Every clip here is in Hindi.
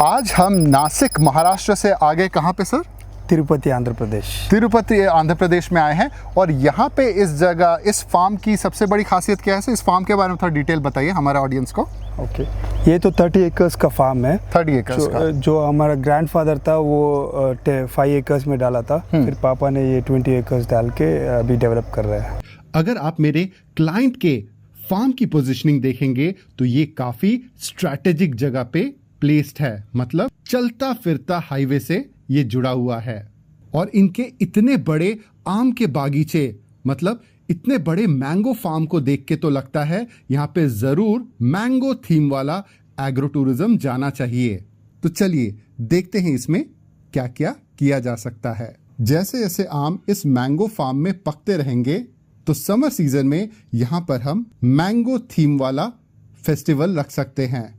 आज हम नासिक महाराष्ट्र से आगे कहाँ पे सर? तिरुपति आंध्र प्रदेश। तिरुपति आंध्र प्रदेश में आए हैं और यहाँ पे इस जगह इस फार्म की सबसे बड़ी खासियत क्या है सर? इस फार्म के बारे में थोड़ा डिटेल बताइए हमारे ऑडियंस को। ओके, ये तो 30 एकर्स का फार्म है। 30 एकर्स का जो हमारा ग्रैंडफादर था वो 5 एकर्स में डाला था, फिर पापा ने ये 20 एकर्स डाल के अभी डेवलप कर रहा है। अगर आप मेरे क्लाइंट के फार्म की पोजीशनिंग देखेंगे तो ये काफी स्ट्रैटेजिक जगह पे प्लेस्ड है, मतलब चलता फिरता हाईवे से ये जुड़ा हुआ है। और इनके इतने बड़े आम के बागीचे, मतलब इतने बड़े मैंगो फार्म को देख के तो लगता है यहाँ पे जरूर मैंगो थीम वाला एग्रो टूरिज्म जाना चाहिए। तो चलिए देखते हैं इसमें क्या क्या किया जा सकता है। जैसे जैसे आम इस मैंगो फार्म में पकते रहेंगे तो समर सीजन में यहाँ पर हम मैंगो थीम वाला फेस्टिवल रख सकते हैं,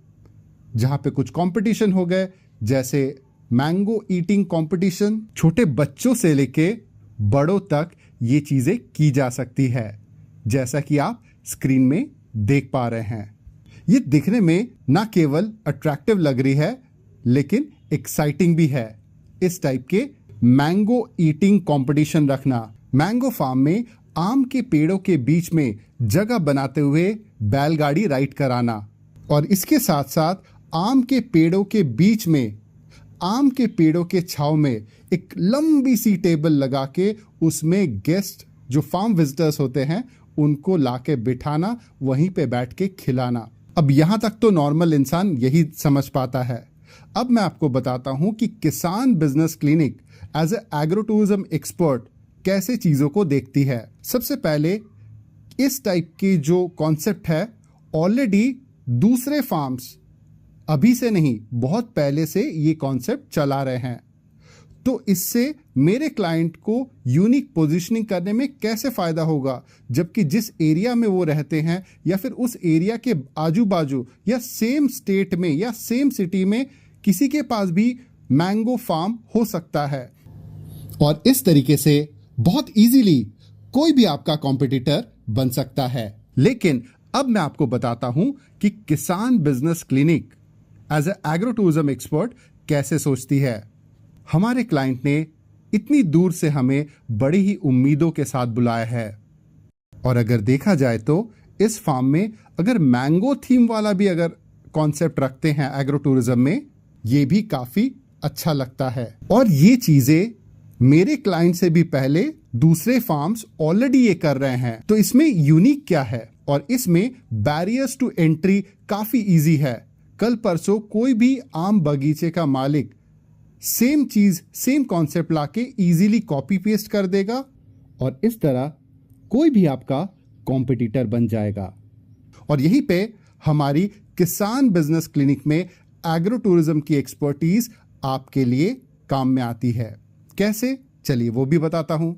जहाँ पे कुछ कंपटीशन हो गए, जैसे मैंगो ईटिंग कंपटीशन। छोटे बच्चों से लेके बड़ों तक ये चीजें की जा सकती है, जैसा कि आप स्क्रीन में देख पा रहे हैं। ये दिखने में ना केवल अट्रैक्टिव लग रही है लेकिन एक्साइटिंग भी है। इस टाइप के मैंगो ईटिंग कंपटीशन रखना, मैंगो फार्म में आम के पेड़ों के बीच में जगह बनाते हुए बैलगाड़ी राइड कराना, और इसके साथ साथ आम के पेड़ों के बीच में, आम के पेड़ों के छांव में एक लंबी सी टेबल लगा के उसमें गेस्ट जो फार्म विजिटर्स होते हैं उनको लाके बिठाना, वहीं पे बैठ के खिलाना। अब यहाँ तक तो नॉर्मल इंसान यही समझ पाता है। अब मैं आपको बताता हूँ कि Kisan business clinic as a agro tourism expert कैसे चीज़ों को देखती है। सबसे पहले इस टाइप की जो कॉन्सेप्ट है, ऑलरेडी दूसरे फार्म्स अभी से नहीं बहुत पहले से ये कॉन्सेप्ट चला रहे हैं। तो इससे मेरे क्लाइंट को यूनिक पोजीशनिंग करने में कैसे फ़ायदा होगा, जबकि जिस एरिया में वो रहते हैं या फिर उस एरिया के आजू बाजू या सेम स्टेट में या सेम सिटी में किसी के पास भी मैंगो फार्म हो सकता है। और इस तरीके से बहुत इजीली कोई भी आपका कॉम्पिटिटर बन सकता है। लेकिन अब मैं आपको बताता हूं कि Kisan business clinic as a agro tourism expert कैसे सोचती है। हमारे क्लाइंट ने इतनी दूर से हमें बड़ी ही उम्मीदों के साथ बुलाया है, और अगर देखा जाए तो इस फार्म में अगर मैंगो थीम वाला भी अगर कॉन्सेप्ट रखते हैं एग्रो टूरिज्म में, ये भी काफी अच्छा लगता है। और ये चीजें मेरे क्लाइंट से भी पहले दूसरे फार्म्स ऑलरेडी ये कर रहे हैं। तो इसमें यूनिक क्या है, और इसमें बैरियर्स टू एंट्री काफी इजी है। कल परसों कोई भी आम बगीचे का मालिक सेम चीज, सेम कॉन्सेप्ट लाके इजीली कॉपी पेस्ट कर देगा, और इस तरह कोई भी आपका कॉम्पिटिटर बन जाएगा। और यहीं पे हमारी किसान बिजनेस क्लिनिक में एग्रो टूरिज्म की एक्सपर्टीज आपके लिए काम में आती है। कैसे, चलिए वो भी बताता हूं।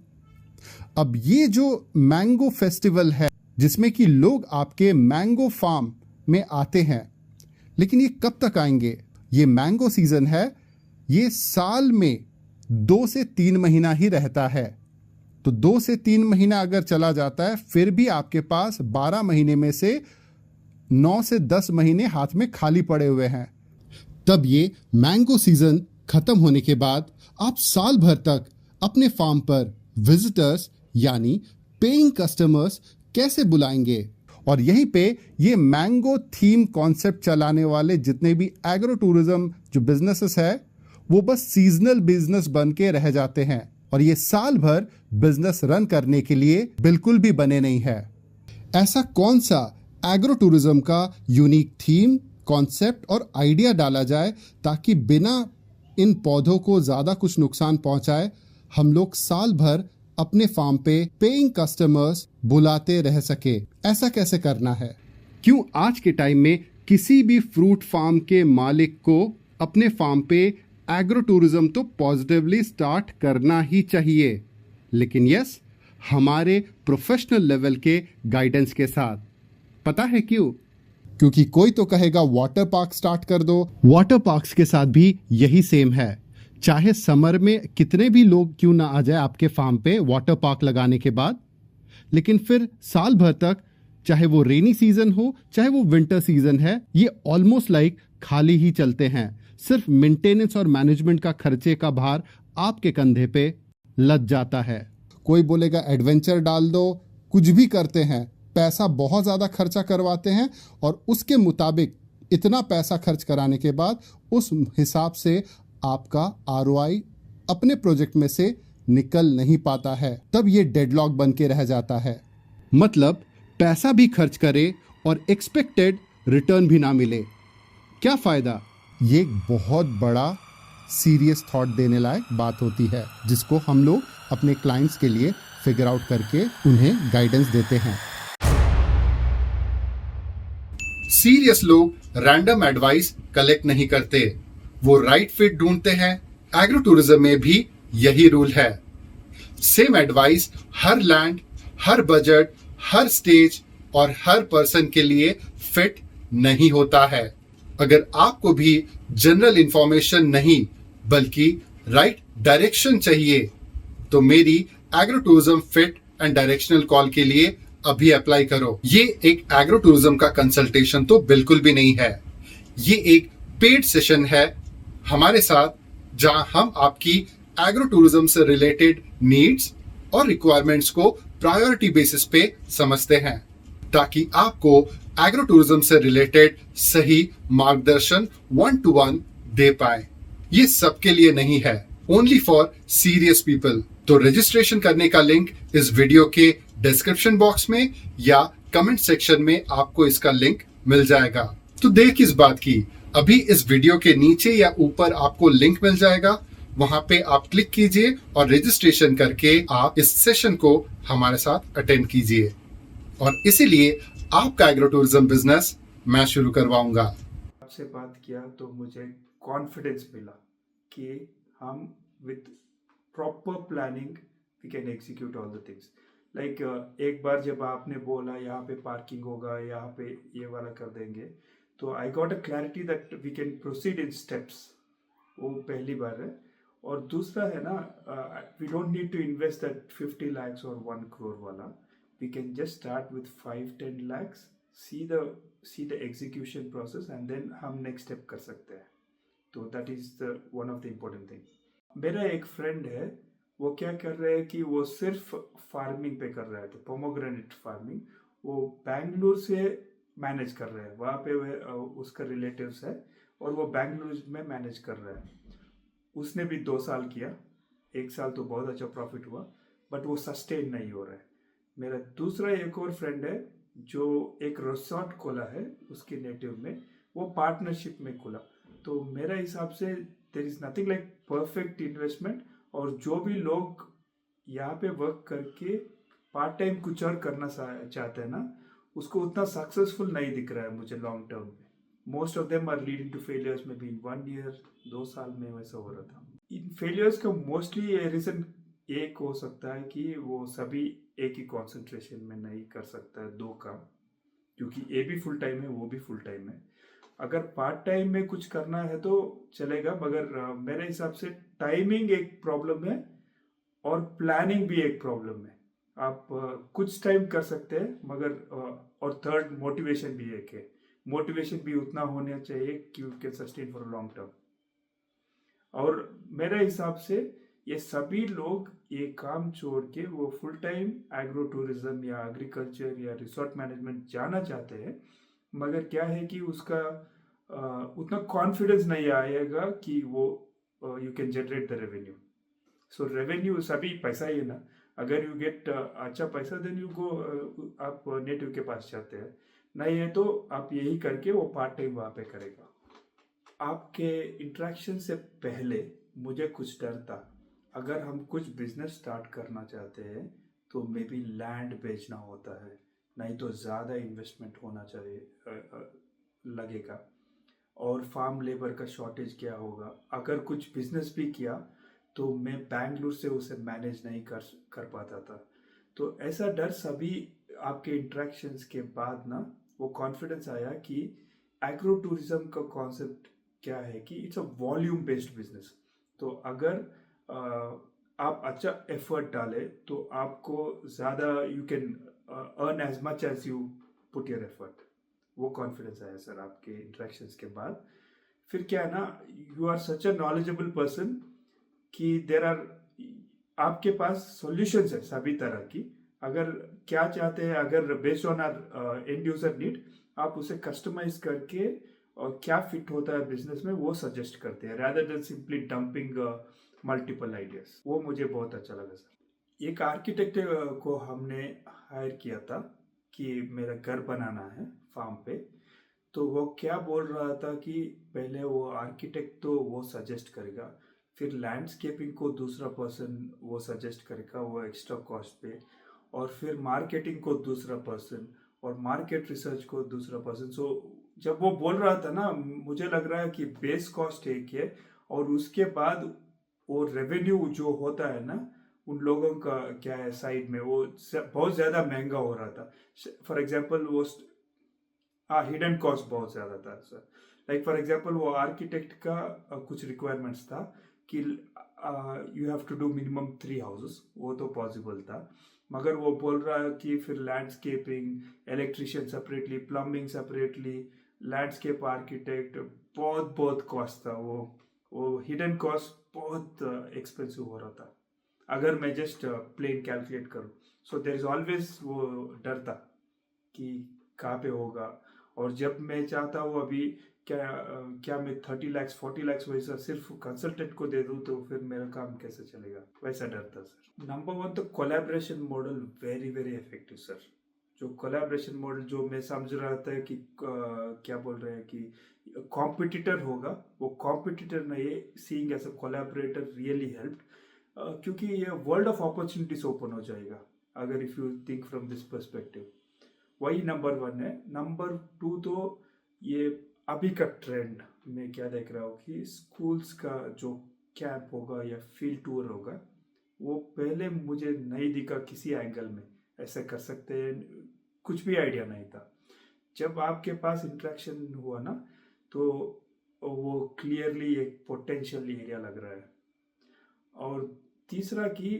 अब ये जो मैंगो फेस्टिवल है, जिसमें कि लोग आपके मैंगो फार्म में आते हैं, लेकिन ये कब तक आएंगे? ये मैंगो सीजन है, ये साल में 2 से 3 महीना ही रहता है। तो 2 से 3 महीना अगर चला जाता है, फिर भी आपके पास 12 महीने में से 9 से 10 महीने हाथ में खाली पड़े हुए हैं। तब ये मैंगो सीजन खत्म होने के बाद आप साल भर तक अपने फार्म पर विजिटर्स यानी पेइंग कस्टमर्स कैसे बुलाएंगे? और यहीं पे ये मैंगो थीम कॉन्सेप्ट चलाने वाले जितने भी एग्रो टूरिज्म जो बिजनेसेस है, वो बस सीजनल बिजनेस बन के रह जाते हैं, और ये साल भर बिजनेस रन करने के लिए बिल्कुल भी बने नहीं है। ऐसा कौन सा एग्रो टूरिज्म का यूनिक थीम, कॉन्सेप्ट और आइडिया डाला जाए ताकि बिना इन पौधों को ज्यादा कुछ नुकसान पहुंचाए हम लोग साल भर अपने फार्म पे पेइंग कस्टमर्स बुलाते रह सके? ऐसा कैसे करना है? क्यों आज के टाइम में किसी भी फ्रूट फार्म के मालिक को अपने फार्म पे एग्रो टूरिज्म तो पॉजिटिवली स्टार्ट करना ही चाहिए, लेकिन यस, हमारे प्रोफेशनल लेवल के गाइडेंस के साथ। पता है क्यों? क्योंकि कोई तो कहेगा वाटर पार्क स्टार्ट कर दो। वाटर पार्क्स के साथ भी यही सेम है। चाहे समर में कितने भी लोग क्यों ना आ जाए आपके फार्म पे वाटर पार्क लगाने के बाद, लेकिन फिर साल भर तक, चाहे वो रेनी सीजन हो चाहे वो विंटर सीजन है, ये ऑलमोस्ट लाइक खाली ही चलते हैं। सिर्फ मेंटेनेंस और मैनेजमेंट का खर्चे का भार आपके कंधे पे लद जाता है। कोई बोलेगा एडवेंचर डाल दो, कुछ भी करते हैं, पैसा बहुत ज़्यादा खर्चा करवाते हैं और उसके मुताबिक इतना पैसा खर्च कराने के बाद उस हिसाब से आपका आरओआई अपने प्रोजेक्ट में से निकल नहीं पाता है। तब ये डेडलॉक बन के रह जाता है। मतलब पैसा भी खर्च करे और एक्सपेक्टेड रिटर्न भी ना मिले, क्या फ़ायदा? ये एक बहुत बड़ा सीरियस थॉट देने लायक बात होती है, जिसको हम लोग अपने क्लाइंट्स के लिए फिगर आउट करके उन्हें गाइडेंस देते हैं। सीरियस लोग रैंडम एडवाइस कलेक्ट नहीं करते, वो राइट फिट ढूंढते हैं। एग्रो टूरिज्म में भी यही रूल है। सेम एडवाइस हर लैंड, हर बजट, हर स्टेज और हर पर्सन के लिए फिट नहीं होता है। अगर आपको भी जनरल इंफॉर्मेशन नहीं बल्कि राइट डायरेक्शन चाहिए तो मेरी agro tourism fit and directional call के लिए अभी अप्लाई करो। ये एक एग्रो टूरिज्म का कंसल्टेशन तो बिल्कुल भी नहीं है, ये एक पेड सेशन है हमारे साथ, जहां हम आपकी एग्रो टूरिज्म से रिलेटेड नीड्स और रिक्वायरमेंट्स को प्रायोरिटी बेसिस पे समझते हैं, ताकि आपको एग्रो टूरिज्म से रिलेटेड सही मार्गदर्शन 1-to-1 दे पाए। ये सबके लिए नहीं है, ओनली फॉर सीरियस पीपल। तो रजिस्ट्रेशन करने का लिंक इस वीडियो के डिस्क्रिप्शन बॉक्स में या कमेंट सेक्शन में आपको इसका लिंक मिल जाएगा। तो देर किस बात की, अभी इस वीडियो के नीचे या ऊपर आपको लिंक मिल जाएगा, वहां पे आप क्लिक कीजिए और रजिस्ट्रेशन करके आप इस सेशन को हमारे साथ अटेंड कीजिए और इसीलिए आपका एग्रो टूरिज्म बिजनेस मैं शुरू करवाऊंगा। आपसे बात किया तो मुझे कॉन्फिडेंस मिला कि हम with proper planning we can execute all the things. Like एक बार जब आपने बोला यहाँ पे पार्किंग होगा, यहाँ पे ये वाला कर देंगे, तो I got a clarity that we can proceed in steps. वो पहली बार है। और दूसरा है ना, we don't need to invest that 50 lakhs और 1 crore वाला। We can just start with 5-10 lakhs, see the execution process and then हम नेक्स्ट स्टेप कर सकते हैं। तो that is the one of the important thing. मेरा एक फ्रेंड है, वो क्या कर रहे हैं कि वो सिर्फ फार्मिंग पे कर रहा है, तो पोमोग्रेनेट फार्मिंग। वो बैंगलोर से मैनेज कर रहे हैं, वहाँ पे उसका रिलेटिव्स है और वो बैंगलोर में मैनेज कर रहा है। उसने भी 2 साल किया, 1 साल तो बहुत अच्छा प्रॉफिट हुआ, बट वो सस्टेन नहीं हो रहा है। मेरा दूसरा एक और फ्रेंड है जो एक रिसोर्ट खोला है उसके नेटिव में, वो पार्टनरशिप में खोला। तो मेरा हिसाब से there is nothing like perfect investment. और जो भी लोग यहाँ पे वर्क करके पार्ट टाइम कुछ और करना चाहते हैं ना, उसको उतना सक्सेसफुल नहीं दिख रहा है मुझे लॉन्ग टर्म में। Most of them are leading to failures में भी 1 year 2 साल में वैसा हो रहा था। इन फेलियर्स का मोस्टली रीजन एक हो सकता है कि वो सभी एक ही कंसंट्रेशन में नहीं कर सकता है 2 काम, क्योंकि ये भी फुल टाइम है, वो भी फुल टाइम है। अगर पार्ट टाइम में कुछ करना है तो चलेगा, मगर मेरे हिसाब से टाइमिंग एक प्रॉब्लम है और प्लानिंग भी एक प्रॉब्लम है। आप कुछ टाइम कर सकते हैं, मगर और थर्ड मोटिवेशन भी एक है। मोटिवेशन भी उतना होना चाहिए कि you can sustain for long term. और मेरे हिसाब से ये सभी लोग ये काम छोड़ के वो फुल टाइम एग्रो टूरिज्म या एग्रीकल्चर या रिसोर्ट मैनेजमेंट जाना चाहते हैं, मगर क्या है कि उसका उतना कॉन्फिडेंस नहीं आएगा कि वो you can generate the revenue. So revenue सभी पैसा ही है ना, अगर यू गेट अच्छा पैसा देन यू गो, आप नेटिव के पास जाते हैं, नहीं है तो आप यही करके वो पार्ट टाइम वहाँ पे करेगा। आपके इंट्रैक्शन से पहले मुझे कुछ डर था, अगर हम कुछ बिजनेस स्टार्ट करना चाहते हैं तो मे बी लैंड बेचना होता है, नहीं तो ज़्यादा इन्वेस्टमेंट होना चाहिए लगेगा, और फार्म लेबर का शॉर्टेज क्या होगा। अगर कुछ बिजनेस भी किया तो मैं बैंगलोर से उसे मैनेज नहीं कर पाता था। तो ऐसा डर सभी आपके इंट्रैक्शंस के बाद ना वो कॉन्फिडेंस आया कि एग्रो टूरिज्म का कॉन्सेप्ट क्या है कि it's a volume based business. तो अगर आप अच्छा एफर्ट डालें तो आपको ज़्यादा you can earn as much as you put your effort. वो कॉन्फिडेंस आया सर आपके इंट्रैक्शंस के बाद। फिर क्या है ना, you are such a knowledgeable person कि देर आर, आपके पास सॉल्यूशंस है सभी तरह की। अगर क्या चाहते हैं, अगर based on our end user need, आप उसे कस्टमाइज करके और क्या फिट होता है बिजनेस में वो सजेस्ट करते हैं, rather than simply dumping multiple ideas. वो मुझे बहुत अच्छा लगा सर। एक आर्किटेक्ट को हमने हायर किया था कि मेरा घर बनाना है फार्म पे। तो वो क्या बोल रहा था कि पहले वो आर्किटेक्ट तो वो सजेस्ट करेगा, फिर लैंडस्केपिंग को दूसरा पर्सन वो सजेस्ट करेगा वो एक्स्ट्रा कॉस्ट पे, और फिर मार्केटिंग को दूसरा पर्सन, और मार्केट रिसर्च को दूसरा पर्सन। सो जब वो बोल रहा था ना, मुझे लग रहा है कि बेस कॉस्ट एक है, और उसके बाद वो रेवेन्यू जो होता है ना उन लोगों का क्या है साइड में, वो बहुत ज़्यादा महंगा हो रहा था। फॉर एग्जांपल वो, हाँ, हिडन कॉस्ट बहुत ज़्यादा था सर। लाइक फॉर एग्जांपल वो आर्किटेक्ट का कुछ रिक्वायरमेंट्स था कि you have to do minimum 3 houses, वो तो पॉसिबल था। मगर वो बोल रहा है कि फिर landscaping, electrician separately, plumbing separately, landscape architect, बहुत बहुत कॉस्ट था। वो हिडन कॉस्ट बहुत एक्सपेंसिव हो रहा था अगर मैं जस्ट प्लेन कैलकुलेट करूँ। सो देर इज ऑलवेज वो डर था कि कहाँ पे होगा। और जब मैं चाहता हूँ अभी क्या मैं 30 लाख 40 लाख वैसा सिर्फ कंसल्टेंट को दे दूँ तो फिर मेरा काम कैसे चलेगा, वैसा डर था सर। नंबर वन तो collaboration model very very effective sir. जो कोलैबोरेशन मॉडल जो मैं समझ रहा था कि क्या बोल रहे हैं कि कॉम्पिटिटर होगा, वो कॉम्पिटिटर नहीं है, seeing as a collaborator really helped, क्योंकि ये वर्ल्ड ऑफ अपॉर्चुनिटीज ओपन हो जाएगा अगर if you think from this perspective. वही नंबर वन है। नंबर टू तो ये अभी का ट्रेंड मैं क्या देख रहा हूँ कि स्कूल्स का जो कैंप होगा या फील्ड टूर होगा, वो पहले मुझे नहीं दिखा किसी एंगल में ऐसे कर सकते हैं, कुछ भी आइडिया नहीं था। जब आपके पास इंटरेक्शन हुआ ना, तो वो क्लियरली एक पोटेंशियल एरिया लग रहा है। और तीसरा कि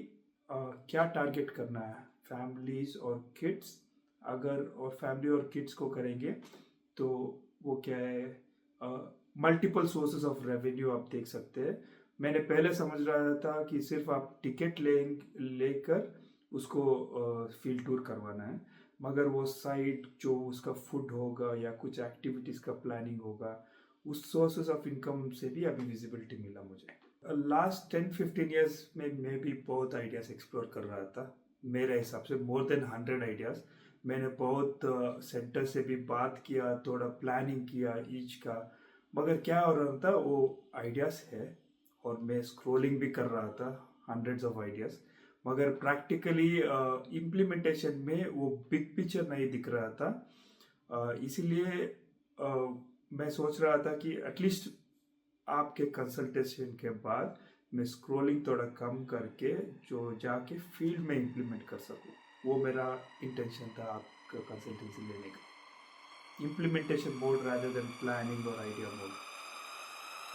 क्या टारगेट करना है, फैमिलीज और किड्स। अगर और फैमिली और किड्स को करेंगे तो वो क्या है, मल्टीपल सोर्सेज ऑफ रेवेन्यू आप देख सकते हैं। मैंने पहले समझ रहा था कि सिर्फ आप टिकट लेकर उसको फील्ड टूर करवाना है, मगर वो साइट जो उसका फूड होगा या कुछ एक्टिविटीज़ का प्लानिंग होगा, उस सोर्सेज ऑफ इनकम से भी अभी विजिबिलिटी मिला मुझे। लास्ट 10-15 ईयर्स में मैं भी बहुत आइडियाज़ एक्सप्लोर कर रहा था। मेरे हिसाब से मोर देन 100 आइडियाज़। मैंने बहुत सेंटर से भी बात किया, थोड़ा प्लानिंग किया ईच का। मगर क्या हो रहा था, वो आइडियाज़ है और मैं स्क्रोलिंग भी कर रहा था हंड्रेड्स ऑफ आइडियाज़, मगर प्रैक्टिकली इम्प्लीमेंटेशन में वो बिग पिक्चर नहीं दिख रहा था। इसीलिए मैं सोच रहा था कि एटलीस्ट आपके कंसल्टेशन के बाद मैं स्क्रोलिंग थोड़ा कम करके जो जाके फील्ड में इम्प्लीमेंट कर सकूँ, वो मेरा इंटेंशन था आपका कंसल्टेंसी लेने का। Implementation mode rather than planning और idea mode.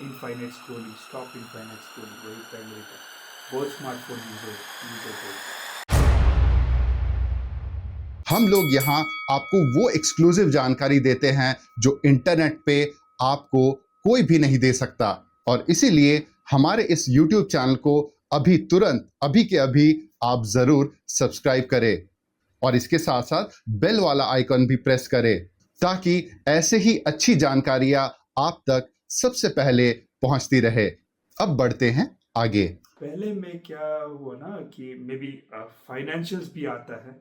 Infinite scrolling, stop infinite scrolling, वही प्राइमरी था बहुत स्मार्टफोन यूजर को। हम लोग यहाँ आपको वो एक्सक्लूसिव जानकारी देते हैं जो इंटरनेट पे आपको कोई भी नहीं दे सकता, और इसीलिए हमारे इस YouTube चैनल को अभी तुरंत अभी के अभी आप जरूर सब्सक्राइब करें और इसके साथ साथ बेल वाला आइकन भी प्रेस करें ताकि ऐसे ही अच्छी जानकारियां आप तक सबसे पहले पहुंचती रहे। अब बढ़ते हैं आगे। पहले में क्या हुआ ना कि मे बी फाइनेंशियल्स भी आता है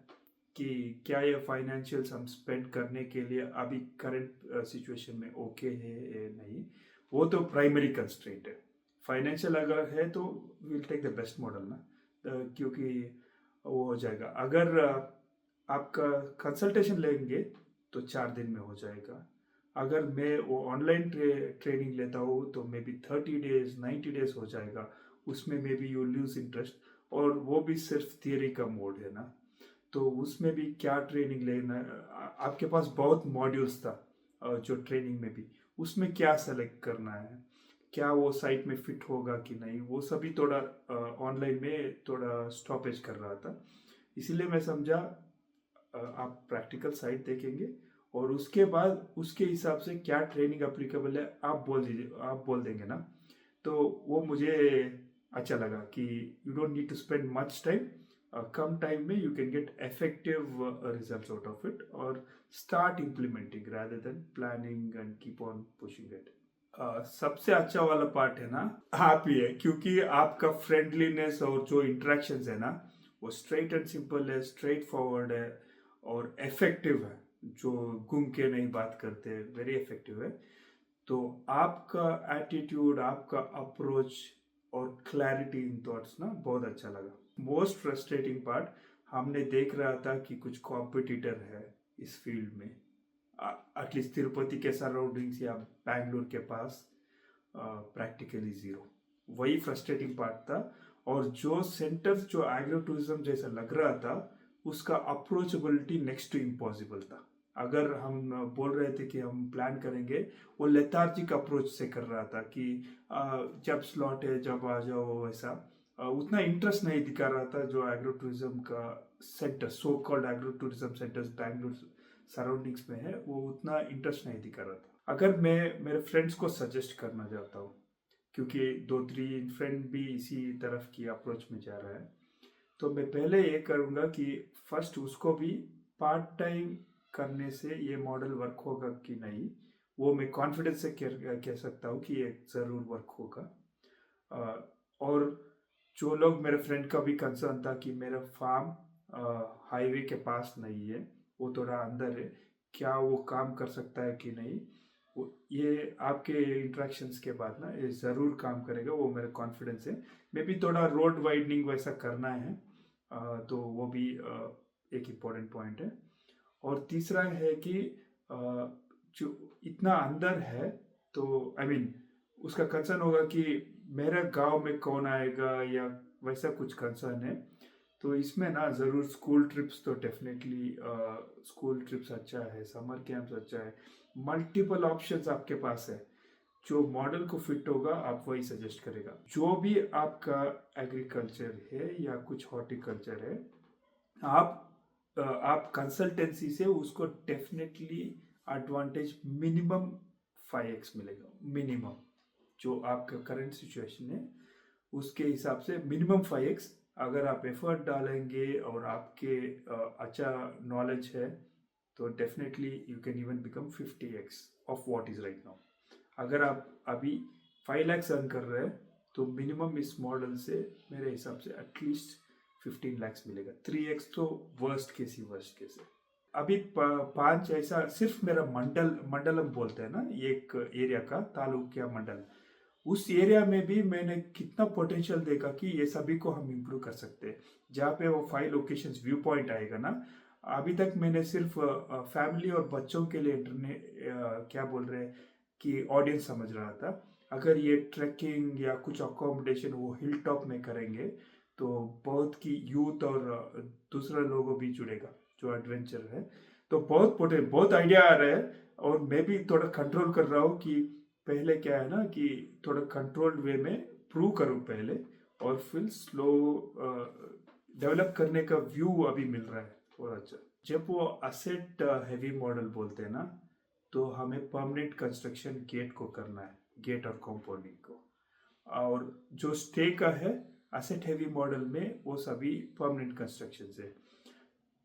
कि क्या ये फाइनेंशियल्स हम स्पेंड करने के लिए अभी करंट सिचुएशन में ओके है या नहीं, वो तो प्राइमरी कंस्ट्रेंट है। फाइनेंशियल अगर है तो will take the best model ना, क्योंकि वो हो जाएगा। अगर आपका कंसल्टेशन लेंगे तो 4 दिन में हो जाएगा। अगर मैं वो ऑनलाइन ट्रेनिंग लेता हूँ तो मे बी 30 डेज 90 डेज हो जाएगा। उसमें may be you lose interest, और वो भी सिर्फ थियरी का मोड है ना, तो उसमें भी क्या ट्रेनिंग लेना। आपके पास बहुत मॉड्यूल्स था जो ट्रेनिंग में भी, उसमें क्या सेलेक्ट करना है, क्या वो साइट में फिट होगा कि नहीं, वो सभी थोड़ा ऑनलाइन में थोड़ा स्टॉपेज कर रहा था। इसीलिए मैं समझा आप प्रैक्टिकल साइट देखेंगे और उसके बाद उसके हिसाब से क्या ट्रेनिंग अप्लीकेबल है आप बोल दीजिए, आप बोल देंगे ना, तो वो मुझे अच्छा लगा कि you don't need to spend much time, कम टाइम में you can get effective results out of it और start implementing rather than planning and keep on pushing it. सबसे अच्छा वाला पार्ट है ना आप ही है, क्योंकि आपका फ्रेंडलीनेस और जो इंटरेक्शंस है ना वो स्ट्रेट एंड सिंपल है, स्ट्रेट फॉरवर्ड है और इफेक्टिव है, जो घूम के नहीं बात करते, वेरी इफेक्टिव है। तो आपका एटीट्यूड, आपका अप्रोच और क्लैरिटी इन थॉट्स ना बहुत अच्छा लगा। मोस्ट फ्रस्ट्रेटिंग पार्ट हमने देख रहा था कि कुछ कॉम्पिटिटर है इस फील्ड में, एटलीस्ट तिरुपति के सराउंडिंग्स या बैंगलोर के पास, प्रैक्टिकली जीरो। वही फ्रस्ट्रेटिंग पार्ट था। और जो सेंटर्स जो एग्रो टूरिज्म जैसा लग रहा था उसका अप्रोचेबिलिटी नेक्स्ट टू इम्पॉसिबल था। अगर हम बोल रहे थे कि हम प्लान करेंगे, वो लेथार्जिक अप्रोच से कर रहा था कि जब स्लॉट है जब आ जाओ, वैसा उतना इंटरेस्ट नहीं दिखा रहा था। जो एग्रो टूरिज्म का centre, so called agro tourism centres Bangalore surroundings में है, वो उतना इंटरेस्ट नहीं दिखा रहा था। अगर मैं मेरे फ्रेंड्स को सजेस्ट करना चाहता हूँ, क्योंकि 2-3 फ्रेंड भी इसी तरफ की अप्रोच में जा रहा है, तो मैं पहले ये करूँगा कि फर्स्ट उसको भी पार्ट टाइम करने से ये मॉडल वर्क होगा कि नहीं, वो मैं कॉन्फिडेंस से कह सकता हूँ कि ये ज़रूर वर्क होगा। और जो लोग, मेरे फ्रेंड का भी कंसर्न था कि मेरा फार्म हाईवे के पास नहीं है, वो थोड़ा अंदर है, क्या वो काम कर सकता है कि नहीं, ये आपके इंट्रैक्शंस के बाद ना ये ज़रूर काम करेगा, वो मेरा कॉन्फिडेंस है। मे भी थोड़ा रोड वाइडनिंग वैसा करना है, तो वो भी एक इम्पोर्टेंट पॉइंट है। और तीसरा है कि जो इतना अंदर है, तो आई मीन उसका कंसर्न होगा कि मेरे गांव में कौन आएगा या वैसा कुछ कंसर्न है। तो इसमें ना ज़रूर स्कूल ट्रिप्स तो डेफिनेटली, स्कूल ट्रिप्स अच्छा है, समर कैंप्स अच्छा है, मल्टीपल ऑप्शंस आपके पास है। जो मॉडल को फिट होगा आप वही सजेस्ट करेगा। जो भी आपका एग्रीकल्चर है या कुछ हॉर्टिकल्चर है, आप कंसल्टेंसी से उसको डेफिनेटली एडवांटेज मिनिमम 5x मिलेगा, मिनिमम। जो आपका करंट सिचुएशन है उसके हिसाब से मिनिमम 5x अगर आप एफर्ट डालेंगे और आपके अच्छा नॉलेज है, तो definitely you can even become 50x of what is right now. अगर आप अभी 5 लाख अर्न कर रहे हैं, तो मिनिमम इस मॉडल से मेरे हिसाब से एटलीस्ट 15 लाख मिलेगा। 3x तो वर्स्ट केस ही वर्स्ट केस है। अभी 5 ऐसा सिर्फ मेरा मंडलम बोलते हैं ना, एक एरिया का तालुक या मंडल, उस एरिया में भी मैंने कितना पोटेंशियल देखा कि ये सभी को हम इम्प्रूव कर सकते हैं। जहाँ पे वो 5 लोकेशंस व्यू पॉइंट आएगा ना, अभी तक मैंने सिर्फ फैमिली और बच्चों के लिए क्या बोल रहे हैं कि ऑडियंस समझ रहा था। अगर ये ट्रैकिंग या कुछ अकोमोडेशन वो हिल टॉप में करेंगे, तो बहुत की यूथ और दूसरा लोगों भी जुड़ेगा जो एडवेंचर है। तो बहुत आइडिया आ रहा है, और मैं भी थोड़ा कंट्रोल कर रहा हूँ कि पहले क्या है ना कि थोड़ा कंट्रोल्ड वे में प्रूव करूँ पहले, और फिर स्लो डेवलप करने का व्यू अभी मिल रहा है बहुत अच्छा। जब वो असेट हैवी मॉडल बोलते हैं ना, तो हमें परमानेंट कंस्ट्रक्शन गेट को करना है, गेट और कंपाउंडिंग को। और जो स्टे का है असेट हैवी मॉडल में, वो सभी परमानेंट कंस्ट्रक्शन है।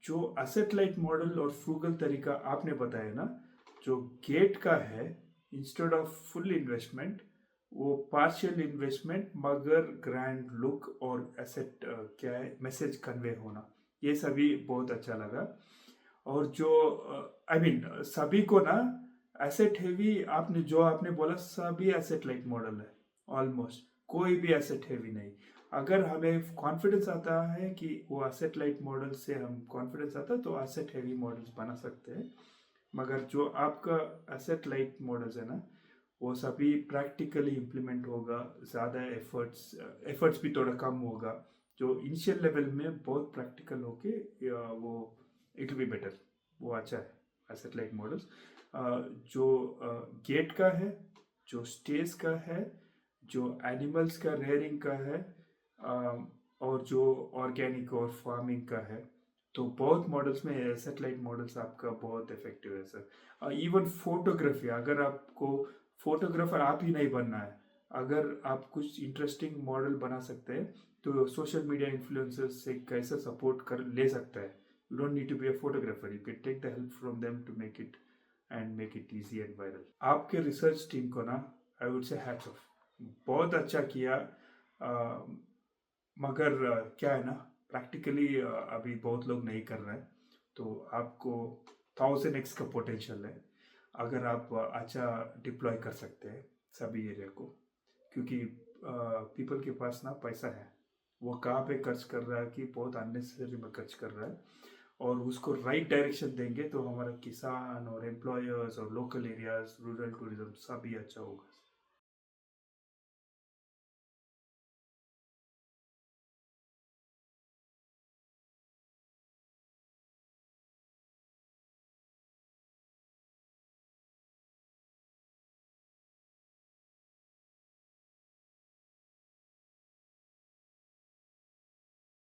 जो असेट लाइट मॉडल और फ्रूगल तरीका आपने बताया ना, जो गेट का है, इंस्टेड ऑफ फुल इन्वेस्टमेंट, वो पार्शियल इन्वेस्टमेंट मगर ग्रैंड लुक और एसेट क्या है मैसेज कन्वे होना, ये सभी बहुत अच्छा लगा। और जो आई मीन सभी को ना एसेट हेवी, आपने बोला सभी एसेट लाइट मॉडल है ऑलमोस्ट, कोई भी एसेट हेवी नहीं। अगर हमें कॉन्फिडेंस आता है कि वो एसेट लाइट मॉडल से हम कॉन्फिडेंस आता है, तो एसेट हेवी मॉडल्स बना सकते हैं। मगर जो आपका एसेट लाइट मॉडल्स है ना, वो सभी प्रैक्टिकली इम्प्लीमेंट होगा, ज़्यादा एफर्ट्स भी थोड़ा कम होगा। जो इनिशियल लेवल में बहुत प्रैक्टिकल होके वो इट विल बी बेटर, वो अच्छा है एसेट लाइट मॉडल्स। जो गेट का है, जो स्टेज का है, जो एनिमल्स का रेयरिंग का है, और जो ऑर्गेनिक और फार्मिंग का है, तो बहुत मॉडल्स में सेटेलाइट मॉडल्स आपका बहुत इफेक्टिव है सर। इवन फोटोग्राफी, अगर आपको फोटोग्राफर आप ही नहीं बनना है, अगर आप कुछ इंटरेस्टिंग मॉडल बना सकते हैं तो सोशल मीडिया इन्फ्लुएंसर्स से कैसे सपोर्ट कर ले सकता है। You don't need to be a photographer, you can take the help from them to make it and make it easy and viral. आपके रिसर्च टीम को ना I would say hats off, बहुत अच्छा किया। मगर क्या है ना, प्रैक्टिकली अभी बहुत लोग नहीं कर रहे हैं, तो आपको 1000x का पोटेंशियल है अगर आप अच्छा डिप्लॉय कर सकते हैं सभी एरिया को। क्योंकि पीपल के पास ना पैसा है, वो कहाँ पे खर्च कर रहा है कि बहुत अननेसेसरी में खर्च कर रहा है, और उसको राइट डायरेक्शन देंगे तो हमारा किसान और एम्प्लॉयर्स और लोकल एरियाज, रूरल टूरिज्म सभी अच्छा होगा।